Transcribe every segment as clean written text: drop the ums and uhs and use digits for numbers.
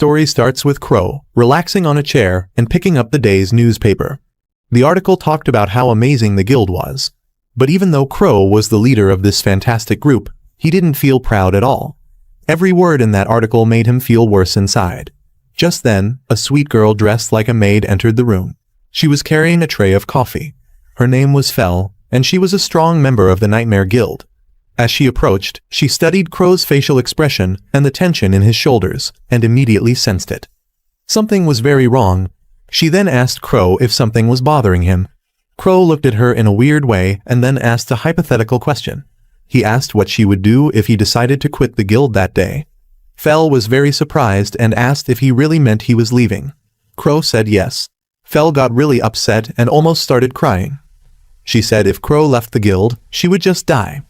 Story starts with Crow relaxing on a chair and picking up the day's newspaper. The article talked about how amazing the guild was. But even though Crow was the leader of this fantastic group, he didn't feel proud at all. Every word in that article made him feel worse inside. Just then, a sweet girl dressed like a maid entered the room. She was carrying a tray of coffee. Her name was Fel, and she was a strong member of the Nightmare Guild. As she approached, she studied Crow's facial expression and the tension in his shoulders, and immediately sensed it. Something was very wrong. She then asked Crow if something was bothering him. Crow looked at her in a weird way and then asked a hypothetical question. He asked what she would do if he decided to quit the guild that day. Fel was very surprised and asked if he really meant he was leaving. Crow said yes. Fel got really upset and almost started crying. She said if Crow left the guild, she would just die.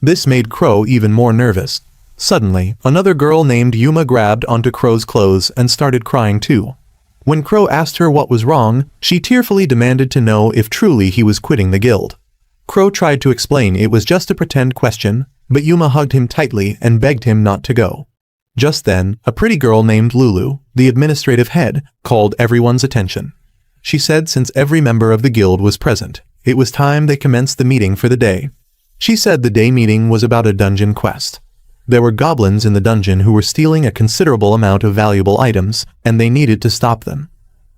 This made Crow even more nervous. Suddenly, another girl named Yuma grabbed onto Crow's clothes and started crying too. When Crow asked her what was wrong, she tearfully demanded to know if truly he was quitting the guild. Crow tried to explain it was just a pretend question, but Yuma hugged him tightly and begged him not to go. Just then, a pretty girl named Lulu, the administrative head, called everyone's attention. She said since every member of the guild was present, it was time they commenced the meeting for the day. She said the day meeting was about a dungeon quest. There were goblins in the dungeon who were stealing a considerable amount of valuable items, and they needed to stop them.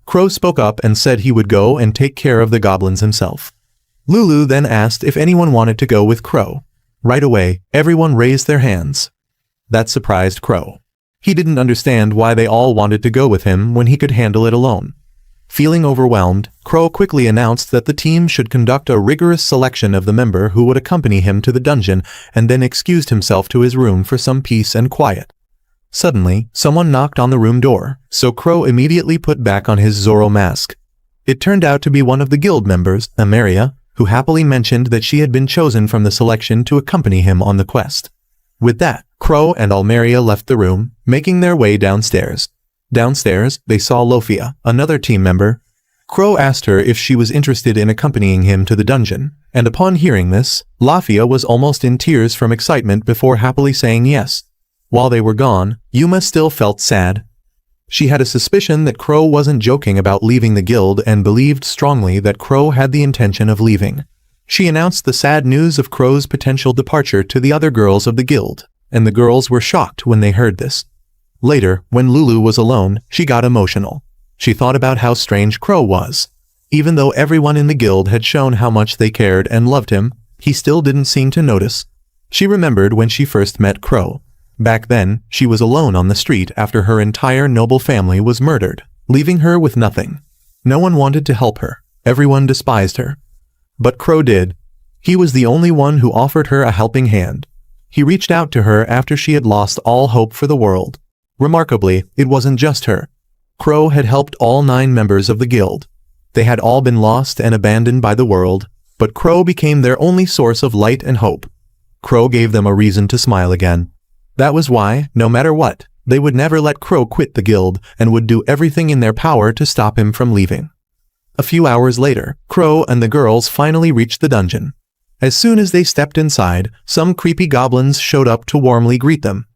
Crow spoke up and said he would go and take care of the goblins himself. Lulu then asked if anyone wanted to go with Crow. Right away, everyone raised their hands. That surprised Crow. He didn't understand why they all wanted to go with him when he could handle it alone. Feeling overwhelmed, Crow quickly announced that the team should conduct a rigorous selection of the member who would accompany him to the dungeon, and then excused himself to his room for some peace and quiet. Suddenly, someone knocked on the room door, so Crow immediately put back on his Zorro mask. It turned out to be one of the guild members, Ameria, who happily mentioned that she had been chosen from the selection to accompany him on the quest. With that, Crow and Almeria left the room, making their way downstairs. Downstairs, they saw Lofia, another team member. Crow asked her if she was interested in accompanying him to the dungeon, and upon hearing this, Lofia was almost in tears from excitement before happily saying yes. While they were gone, Yuma still felt sad. She had a suspicion that Crow wasn't joking about leaving the guild and believed strongly that Crow had the intention of leaving. She announced the sad news of Crow's potential departure to the other girls of the guild, and the girls were shocked when they heard this. Later, when Lulu was alone, she got emotional. She thought about how strange Crow was. Even though everyone in the guild had shown how much they cared and loved him, he still didn't seem to notice. She remembered when she first met Crow. Back then, she was alone on the street after her entire noble family was murdered, leaving her with nothing. No one wanted to help her. Everyone despised her. But Crow did. He was the only one who offered her a helping hand. He reached out to her after she had lost all hope for the world. Remarkably, it wasn't just her. Crow had helped all 9 members of the guild. They had all been lost and abandoned by the world, but Crow became their only source of light and hope. Crow gave them a reason to smile again. That was why, no matter what, they would never let Crow quit the guild and would do everything in their power to stop him from leaving. A few hours later, Crow and the girls finally reached the dungeon. As soon as they stepped inside, some creepy goblins showed up to warmly greet them.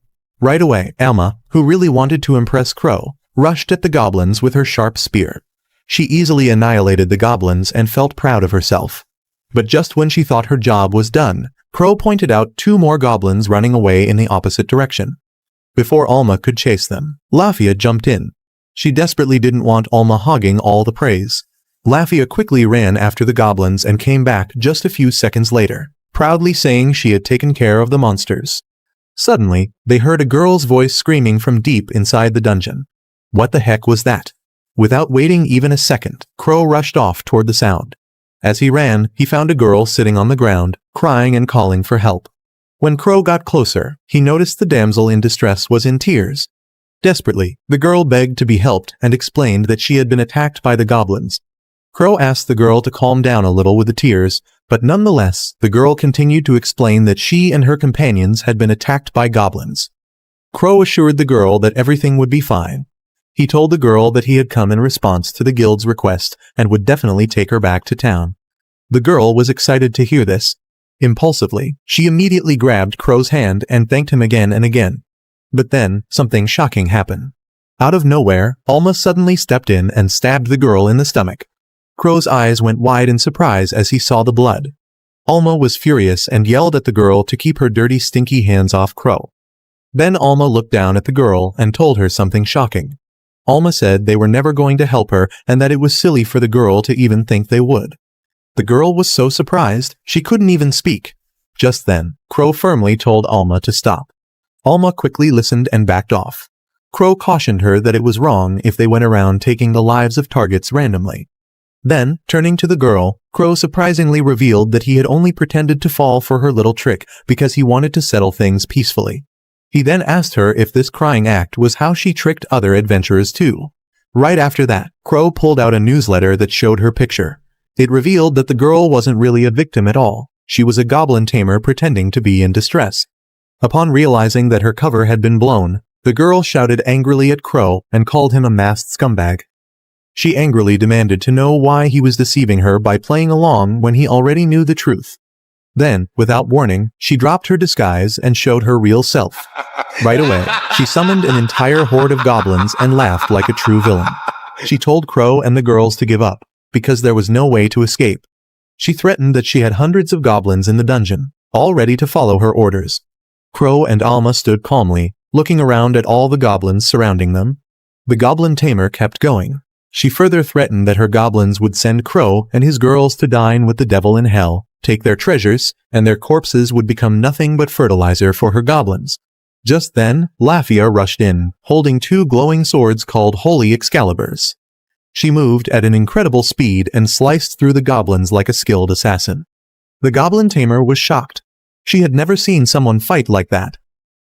Right away, Alma, who really wanted to impress Crow, rushed at the goblins with her sharp spear. She easily annihilated the goblins and felt proud of herself. But just when she thought her job was done, Crow pointed out 2 more goblins running away in the opposite direction. Before Alma could chase them, Lafia jumped in. She desperately didn't want Alma hogging all the praise. Lafia quickly ran after the goblins and came back just a few seconds later, proudly saying she had taken care of the monsters. Suddenly, they heard a girl's voice screaming from deep inside the dungeon. What the heck was that? Without waiting even a second, Crow rushed off toward the sound. As he ran, he found a girl sitting on the ground, crying and calling for help. When Crow got closer, he noticed the damsel in distress was in tears. Desperately, the girl begged to be helped and explained that she had been attacked by the goblins. Crow asked the girl to calm down a little with the tears, but nonetheless, the girl continued to explain that she and her companions had been attacked by goblins. Crow assured the girl that everything would be fine. He told the girl that he had come in response to the guild's request and would definitely take her back to town. The girl was excited to hear this. Impulsively, she immediately grabbed Crow's hand and thanked him again and again. But then, something shocking happened. Out of nowhere, Alma suddenly stepped in and stabbed the girl in the stomach. Crow's eyes went wide in surprise as he saw the blood. Alma was furious and yelled at the girl to keep her dirty, stinky hands off Crow. Then Alma looked down at the girl and told her something shocking. Alma said they were never going to help her and that it was silly for the girl to even think they would. The girl was so surprised, she couldn't even speak. Just then, Crow firmly told Alma to stop. Alma quickly listened and backed off. Crow cautioned her that it was wrong if they went around taking the lives of targets randomly. Then, turning to the girl, Crow surprisingly revealed that he had only pretended to fall for her little trick because he wanted to settle things peacefully. He then asked her if this crying act was how she tricked other adventurers too. Right after that, Crow pulled out a newsletter that showed her picture. It revealed that the girl wasn't really a victim at all. She was a goblin tamer pretending to be in distress. Upon realizing that her cover had been blown, the girl shouted angrily at Crow and called him a masked scumbag. She angrily demanded to know why he was deceiving her by playing along when he already knew the truth. Then, without warning, she dropped her disguise and showed her real self. Right away, she summoned an entire horde of goblins and laughed like a true villain. She told Crow and the girls to give up, because there was no way to escape. She threatened that she had hundreds of goblins in the dungeon, all ready to follow her orders. Crow and Alma stood calmly, looking around at all the goblins surrounding them. The goblin tamer kept going. She further threatened that her goblins would send Crow and his girls to dine with the devil in hell, take their treasures, and their corpses would become nothing but fertilizer for her goblins. Just then, Lafia rushed in, holding two glowing swords called Holy Excaliburs. She moved at an incredible speed and sliced through the goblins like a skilled assassin. The goblin tamer was shocked. She had never seen someone fight like that.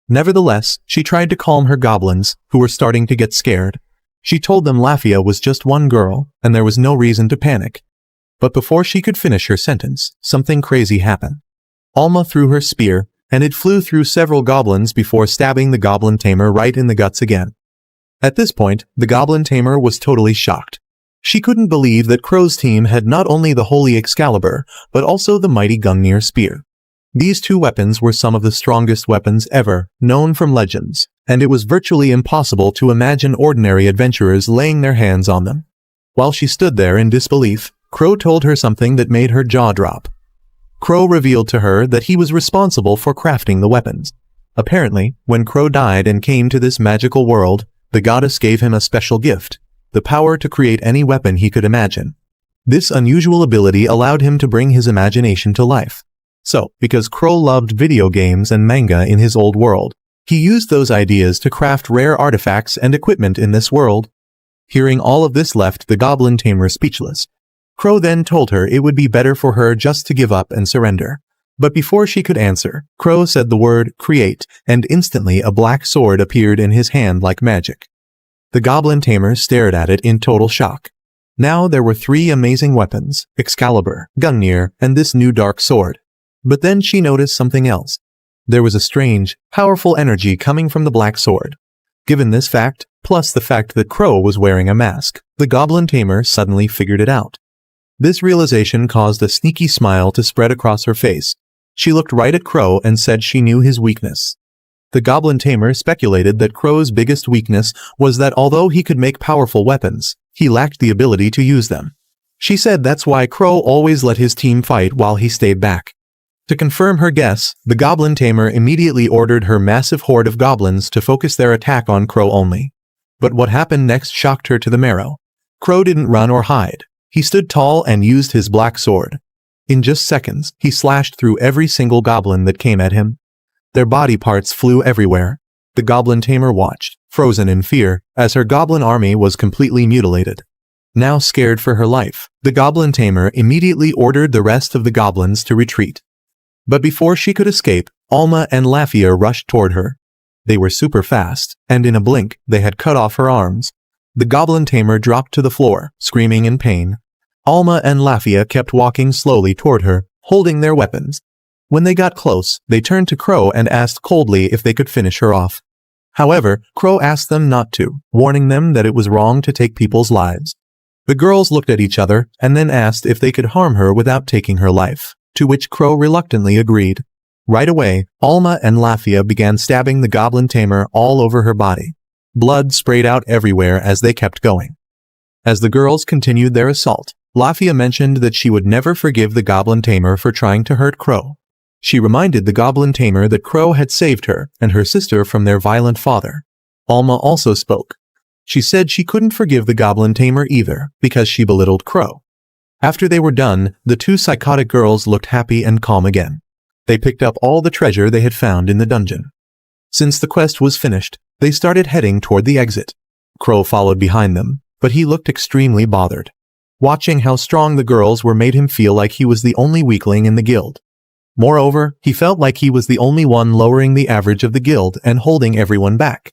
Nevertheless, she tried to calm her goblins, who were starting to get scared. She told them Lafia was just one girl, and there was no reason to panic. But before she could finish her sentence, something crazy happened. Alma threw her spear, and it flew through several goblins before stabbing the goblin tamer right in the guts again. At this point, the goblin tamer was totally shocked. She couldn't believe that Crow's team had not only the Holy Excalibur, but also the mighty Gungnir spear. These two weapons were some of the strongest weapons ever, known from legends, and it was virtually impossible to imagine ordinary adventurers laying their hands on them. While she stood there in disbelief, Crow told her something that made her jaw drop. Crow revealed to her that he was responsible for crafting the weapons. Apparently, when Crow died and came to this magical world, the goddess gave him a special gift, the power to create any weapon he could imagine. This unusual ability allowed him to bring his imagination to life. So, because Crow loved video games and manga in his old world, he used those ideas to craft rare artifacts and equipment in this world. Hearing all of this left the goblin tamer speechless. Crow then told her it would be better for her just to give up and surrender. But before she could answer, Crow said the word, create, and instantly a black sword appeared in his hand like magic. The goblin tamer stared at it in total shock. Now there were three amazing weapons, Excalibur, Gungnir, and this new dark sword. But then she noticed something else. There was a strange, powerful energy coming from the black sword. Given this fact, plus the fact that Crow was wearing a mask, the goblin tamer suddenly figured it out. This realization caused a sneaky smile to spread across her face. She looked right at Crow and said she knew his weakness. The goblin tamer speculated that Crow's biggest weakness was that although he could make powerful weapons, he lacked the ability to use them. She said that's why Crow always let his team fight while he stayed back. To confirm her guess, the goblin tamer immediately ordered her massive horde of goblins to focus their attack on Crow only. But what happened next shocked her to the marrow. Crow didn't run or hide. He stood tall and used his black sword. In just seconds, he slashed through every single goblin that came at him. Their body parts flew everywhere. The goblin tamer watched, frozen in fear, as her goblin army was completely mutilated. Now scared for her life, the goblin tamer immediately ordered the rest of the goblins to retreat. But before she could escape, Alma and Lafia rushed toward her. They were super fast, and in a blink, they had cut off her arms. The goblin tamer dropped to the floor, screaming in pain. Alma and Lafia kept walking slowly toward her, holding their weapons. When they got close, they turned to Crow and asked coldly if they could finish her off. However, Crow asked them not to, warning them that it was wrong to take people's lives. The girls looked at each other and then asked if they could harm her without taking her life, to which Crow reluctantly agreed. Right away, Alma and Lafia began stabbing the goblin tamer all over her body. Blood sprayed out everywhere as they kept going. As the girls continued their assault, Lafia mentioned that she would never forgive the goblin tamer for trying to hurt Crow. She reminded the goblin tamer that Crow had saved her and her sister from their violent father. Alma also spoke. She said she couldn't forgive the goblin tamer either because she belittled Crow. After they were done, the two psychotic girls looked happy and calm again. They picked up all the treasure they had found in the dungeon. Since the quest was finished, they started heading toward the exit. Crow followed behind them, but he looked extremely bothered. Watching how strong the girls were made him feel like he was the only weakling in the guild. Moreover, he felt like he was the only one lowering the average of the guild and holding everyone back.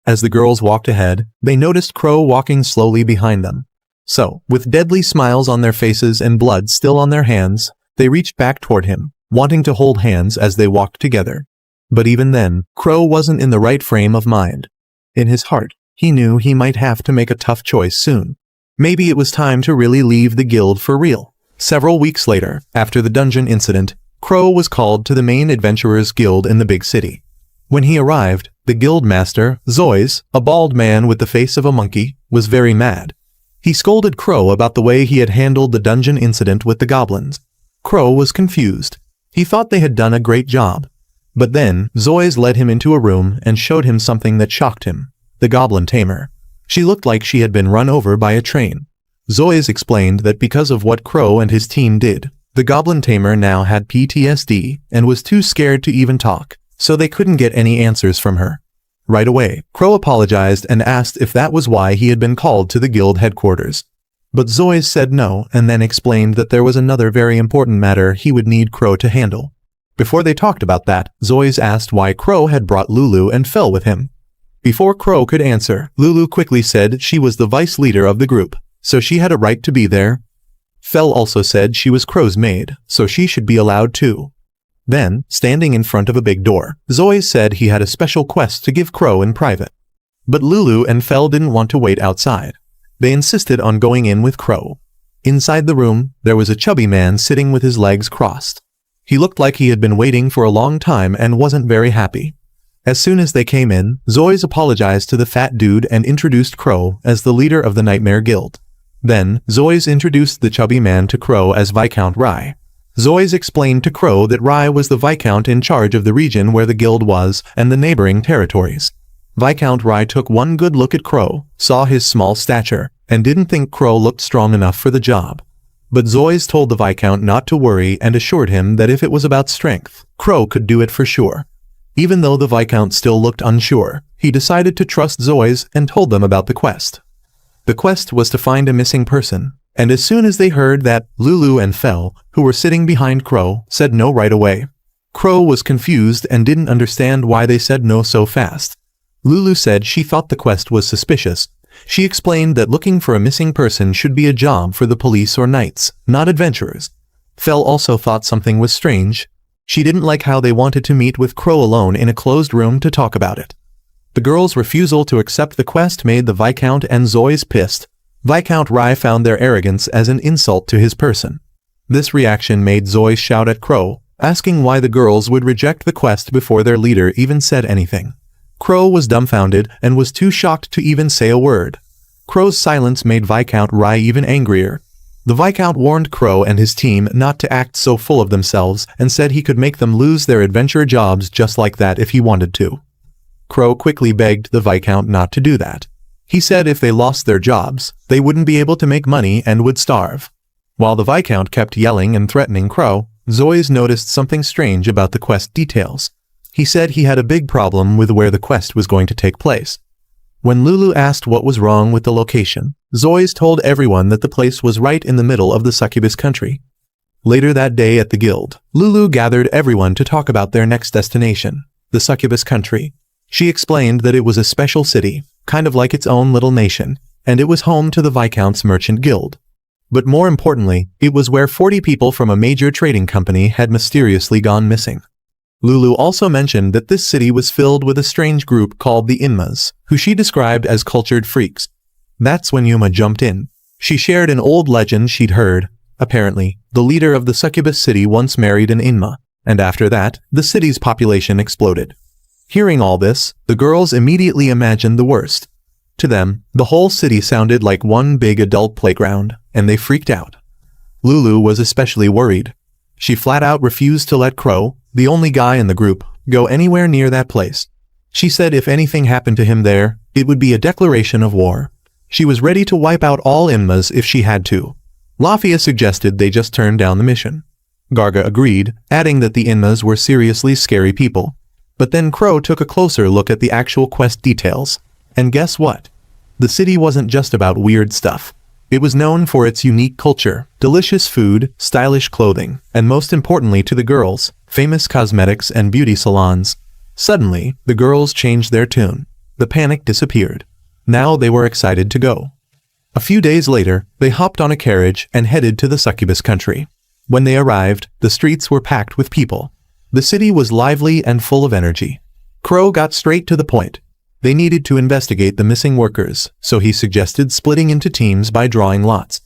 As the girls walked ahead, they noticed Crow walking slowly behind them. So, with deadly smiles on their faces and blood still on their hands, they reached back toward him, wanting to hold hands as they walked together. But even then, Crow wasn't in the right frame of mind. In his heart, he knew he might have to make a tough choice soon. Maybe it was time to really leave the guild for real. Several weeks later, after the dungeon incident, Crow was called to the main adventurers guild in the big city. When he arrived, the guild master, Zois, a bald man with the face of a monkey, was very mad. He scolded Crow about the way he had handled the dungeon incident with the goblins. Crow was confused. He thought they had done a great job. But then, Zois led him into a room and showed him something that shocked him. The goblin tamer. She looked like she had been run over by a train. Zois explained that because of what Crow and his team did, the goblin tamer now had PTSD and was too scared to even talk, so they couldn't get any answers from her. Right away, Crow apologized and asked if that was why he had been called to the guild headquarters. But Zois said no and then explained that there was another very important matter he would need Crow to handle. Before they talked about that, Zois asked why Crow had brought Lulu and Fel with him. Before Crow could answer, Lulu quickly said she was the vice leader of the group, so she had a right to be there. Fel also said she was Crow's maid, so she should be allowed too. Then, standing in front of a big door, Zois said he had a special quest to give Crow in private. But Lulu and Fel didn't want to wait outside. They insisted on going in with Crow. Inside the room, there was a chubby man sitting with his legs crossed. He looked like he had been waiting for a long time and wasn't very happy. As soon as they came in, Zois apologized to the fat dude and introduced Crow as the leader of the Nightmare Guild. Then, Zois introduced the chubby man to Crow as Viscount Rai. Zois explained to Crow that Rai was the Viscount in charge of the region where the guild was and the neighboring territories. Viscount Rai took one good look at Crow, saw his small stature, and didn't think Crow looked strong enough for the job. But Zois told the Viscount not to worry and assured him that if it was about strength, Crow could do it for sure. Even though the Viscount still looked unsure, he decided to trust Zois and told them about the quest. The quest was to find a missing person, and as soon as they heard that, Lulu and Fel, who were sitting behind Crow, said no right away. Crow was confused and didn't understand why they said no so fast. Lulu said she thought the quest was suspicious. She explained that looking for a missing person should be a job for the police or knights, not adventurers. Fel also thought something was strange. She didn't like how they wanted to meet with Crow alone in a closed room to talk about it. The girls' refusal to accept the quest made the Viscount and Zois pissed. Viscount Rai found their arrogance as an insult to his person. This reaction made Zois shout at Crow, asking why the girls would reject the quest before their leader even said anything. Crow was dumbfounded and was too shocked to even say a word. Crow's silence made Viscount Rai even angrier. The Viscount warned Crow and his team not to act so full of themselves and said he could make them lose their adventure jobs just like that if he wanted to. Crow quickly begged the Viscount not to do that. He said if they lost their jobs, they wouldn't be able to make money and would starve. While the Viscount kept yelling and threatening Crow, Zois noticed something strange about the quest details. He said he had a big problem with where the quest was going to take place. When Lulu asked what was wrong with the location, Zois told everyone that the place was right in the middle of the succubus country. Later that day at the guild, Lulu gathered everyone to talk about their next destination, the succubus country. She explained that it was a special city, kind of like its own little nation, and it was home to the Viscount's merchant guild. But more importantly, it was where 40 people from a major trading company had mysteriously gone missing. Lulu also mentioned that this city was filled with a strange group called the Inmas, who she described as cultured freaks. That's when Yuma jumped in. She shared an old legend she'd heard. Apparently, the leader of the succubus city once married an Inma, and after that, the city's population exploded. Hearing all this, the girls immediately imagined the worst. To them, the whole city sounded like one big adult playground, and they freaked out. Lulu was especially worried. She flat out refused to let Crow, the only guy in the group, go anywhere near that place. She said if anything happened to him there, it would be a declaration of war. She was ready to wipe out all Inmas if she had to. Lafia suggested they just turn down the mission. Garga agreed, adding that the Inmas were seriously scary people. But then Crow took a closer look at the actual quest details. And guess what? The city wasn't just about weird stuff. It was known for its unique culture, delicious food, stylish clothing, and most importantly to the girls, famous cosmetics and beauty salons. Suddenly, the girls changed their tune. The panic disappeared. Now they were excited to go. A few days later, they hopped on a carriage and headed to the succubus country. When they arrived, the streets were packed with people. The city was lively and full of energy. Crow got straight to the point. They needed to investigate the missing workers, so he suggested splitting into teams by drawing lots.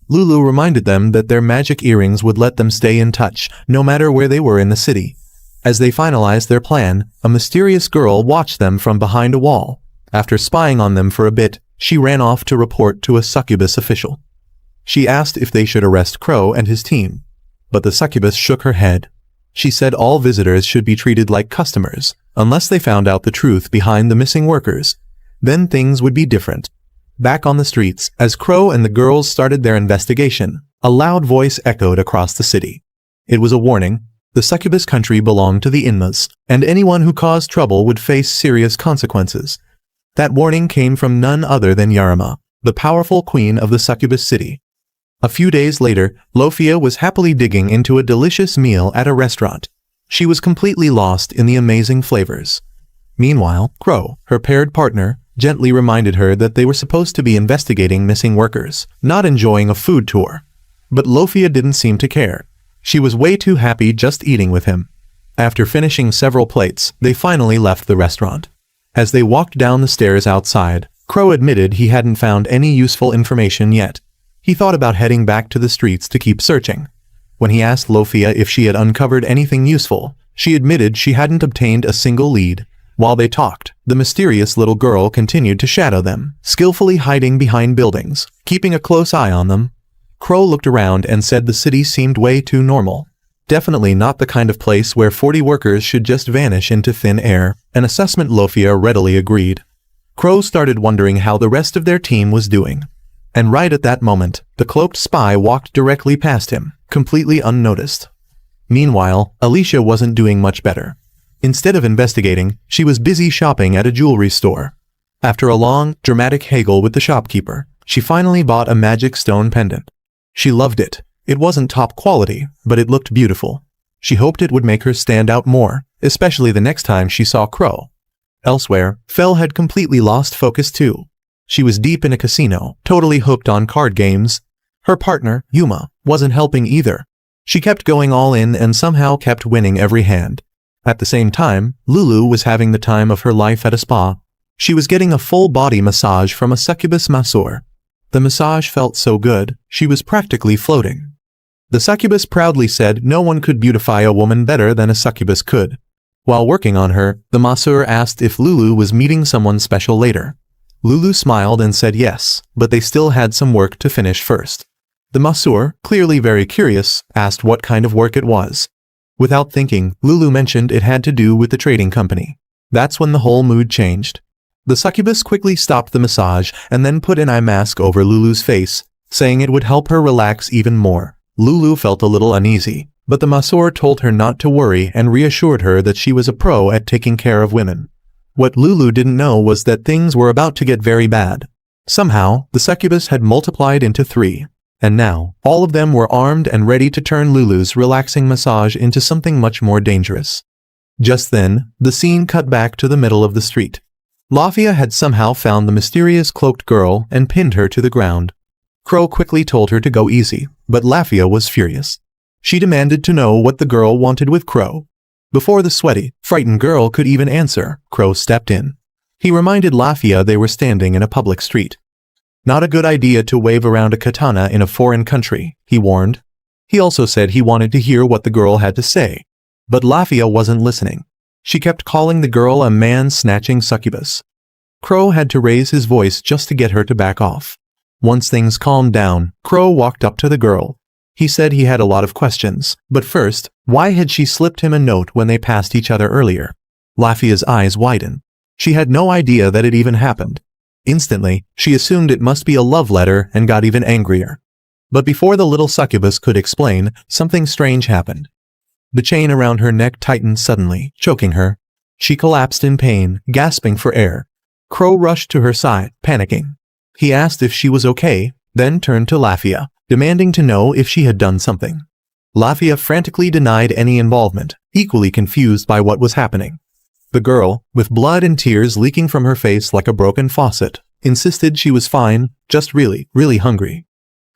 Lulu reminded them that their magic earrings would let them stay in touch, no matter where they were in the city. As they finalized their plan, a mysterious girl watched them from behind a wall. After spying on them for a bit, she ran off to report to a succubus official. She asked if they should arrest Crow and his team, but the succubus shook her head. She said all visitors should be treated like customers, unless they found out the truth behind the missing workers. Then things would be different. Back on the streets, as Crow and the girls started their investigation, a loud voice echoed across the city. It was a warning. The succubus country belonged to the Inmas, and anyone who caused trouble would face serious consequences. That warning came from none other than Yarima, the powerful queen of the succubus city. A few days later, Lofia was happily digging into a delicious meal at a restaurant. She was completely lost in the amazing flavors. Meanwhile, Crow, her paired partner, gently reminded her that they were supposed to be investigating missing workers, not enjoying a food tour. But Lofia didn't seem to care. She was way too happy just eating with him. After finishing several plates, they finally left the restaurant. As they walked down the stairs outside, Crow admitted he hadn't found any useful information yet. He thought about heading back to the streets to keep searching. When he asked Lofia if she had uncovered anything useful, she admitted she hadn't obtained a single lead. While they talked, the mysterious little girl continued to shadow them, skillfully hiding behind buildings, keeping a close eye on them. Crow looked around and said the city seemed way too normal. Definitely not the kind of place where 40 workers should just vanish into thin air, an assessment Lofia readily agreed. Crow started wondering how the rest of their team was doing. And right at that moment, the cloaked spy walked directly past him, completely unnoticed. Meanwhile, Alicia wasn't doing much better. Instead of investigating, she was busy shopping at a jewelry store. After a long, dramatic haggle with the shopkeeper, she finally bought a magic stone pendant. She loved it. It wasn't top quality, but it looked beautiful. She hoped it would make her stand out more, especially the next time she saw Crow. Elsewhere, Fel had completely lost focus too. She was deep in a casino, totally hooked on card games. Her partner, Yuma, wasn't helping either. She kept going all in and somehow kept winning every hand. At the same time, Lulu was having the time of her life at a spa. She was getting a full-body massage from a succubus masseur. The massage felt so good, she was practically floating. The succubus proudly said no one could beautify a woman better than a succubus could. While working on her, the masseur asked if Lulu was meeting someone special later. Lulu smiled and said yes, but they still had some work to finish first. The masseur, clearly very curious, asked what kind of work it was. Without thinking, Lulu mentioned it had to do with the trading company. That's when the whole mood changed. The succubus quickly stopped the massage and then put an eye mask over Lulu's face, saying it would help her relax even more. Lulu felt a little uneasy, but the masseur told her not to worry and reassured her that she was a pro at taking care of women. What Lulu didn't know was that things were about to get very bad. Somehow, the succubus had multiplied into 3. And now, all of them were armed and ready to turn Lulu's relaxing massage into something much more dangerous. Just then, the scene cut back to the middle of the street. Lafia had somehow found the mysterious cloaked girl and pinned her to the ground. Crow quickly told her to go easy, but Lafia was furious. She demanded to know what the girl wanted with Crow. Before the sweaty, frightened girl could even answer, Crow stepped in. He reminded Lafia they were standing in a public street. Not a good idea to wave around a katana in a foreign country, he warned. He also said he wanted to hear what the girl had to say. But Lafia wasn't listening. She kept calling the girl a man-snatching succubus. Crow had to raise his voice just to get her to back off. Once things calmed down, Crow walked up to the girl. He said he had a lot of questions, but first, why had she slipped him a note when they passed each other earlier? Lafia's eyes widened. She had no idea that it even happened. Instantly, she assumed it must be a love letter and got even angrier. But before the little succubus could explain, something strange happened. The chain around her neck tightened suddenly, choking her. She collapsed in pain, gasping for air. Crow rushed to her side, panicking. He asked if she was okay, then turned to Lafia, demanding to know if she had done something. Lafia frantically denied any involvement, equally confused by what was happening. The girl, with blood and tears leaking from her face like a broken faucet, insisted she was fine, just really, really hungry.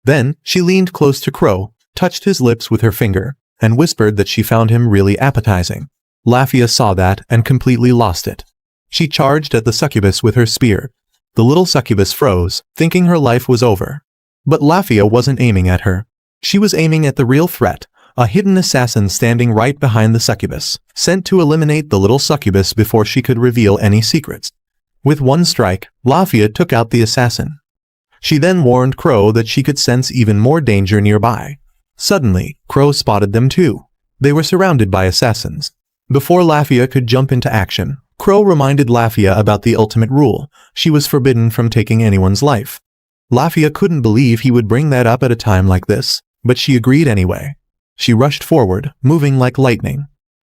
Then, she leaned close to Crow, touched his lips with her finger, and whispered that she found him really appetizing. Lafia saw that and completely lost it. She charged at the succubus with her spear. The little succubus froze, thinking her life was over. But Lafia wasn't aiming at her. She was aiming at the real threat, a hidden assassin standing right behind the succubus, sent to eliminate the little succubus before she could reveal any secrets. With one strike, Lafia took out the assassin. She then warned Crow that she could sense even more danger nearby. Suddenly, Crow spotted them too. They were surrounded by assassins. Before Lafia could jump into action, Crow reminded Lafia about the ultimate rule: she was forbidden from taking anyone's life. Lafia couldn't believe he would bring that up at a time like this, but she agreed anyway. She rushed forward, moving like lightning.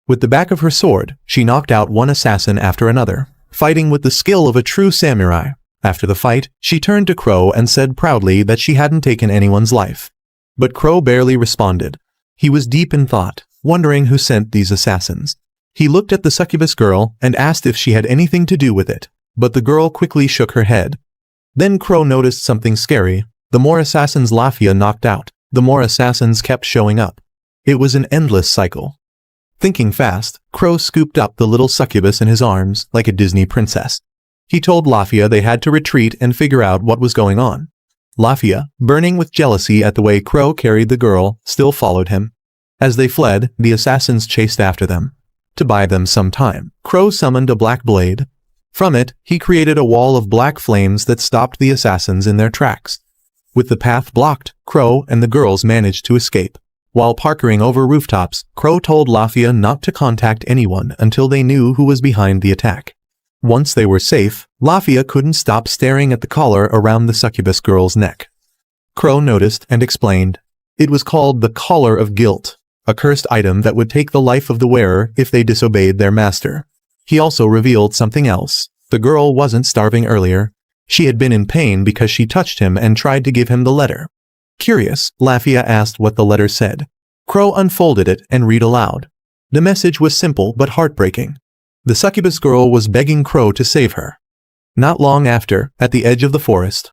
With the back of her sword, she knocked out one assassin after another, fighting with the skill of a true samurai. After the fight, she turned to Crow and said proudly that she hadn't taken anyone's life. But Crow barely responded. He was deep in thought, wondering who sent these assassins. He looked at the succubus girl and asked if she had anything to do with it, but the girl quickly shook her head. Then Crow noticed something scary. The more assassins Lafia knocked out, the more assassins kept showing up. It was an endless cycle. Thinking fast, Crow scooped up the little succubus in his arms like a Disney princess. He told Lafia they had to retreat and figure out what was going on. Lafia, burning with jealousy at the way Crow carried the girl, still followed him. As they fled, the assassins chased after them. To buy them some time, Crow summoned a black blade. From it, he created a wall of black flames that stopped the assassins in their tracks. With the path blocked, Crow and the girls managed to escape. While parkering over rooftops, Crow told Lafia not to contact anyone until they knew who was behind the attack. Once they were safe, Lafia couldn't stop staring at the collar around the succubus girl's neck. Crow noticed and explained. It was called the Collar of Guilt, a cursed item that would take the life of the wearer if they disobeyed their master. He also revealed something else. The girl wasn't starving earlier. She had been in pain because she touched him and tried to give him the letter. Curious, Lafia asked what the letter said. Crow unfolded it and read aloud. The message was simple but heartbreaking. The succubus girl was begging Crow to save her. Not long after, at the edge of the forest,